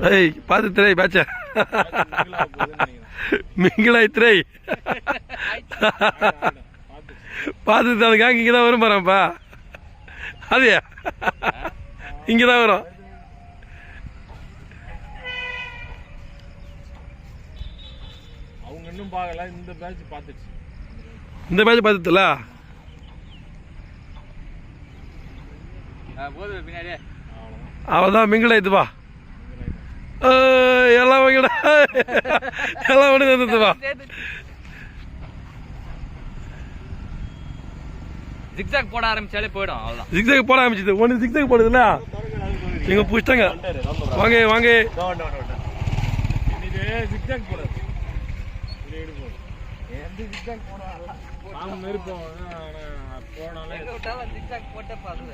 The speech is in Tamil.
ஏய் பார்த்து திரை பாச்சா மிங்களாய் திரை பார்த்து அதுக்காக இங்கே தான் வரும் பாருப்பா அதையா இங்கே தான் வரும் அவங்க இன்னும் பார்க்கல இந்த பேட்ச் பார்த்துச்சு இந்த பேட்ச் பார்த்துல அவதான் மிங்களாயிடுவா எல்லாம் வாங்கிடா எல்லாம் ஒன்று தந்துவா ஜிக்ஸாக் போட ஆரம்பிச்சாலே போயிடும் அவ்வளவுதான் ஜிக்ஸாக் போட ஆரம்பிச்சது ஒன்று ஜிக்ஸாக் போடுதுல்ல எங்க புடிச்சிட்டாங்க வாங்க வாங்க ஜிக்ஸாக் போடாது ஜிக்ஸாக் போனாலே போட்டே பாருங்க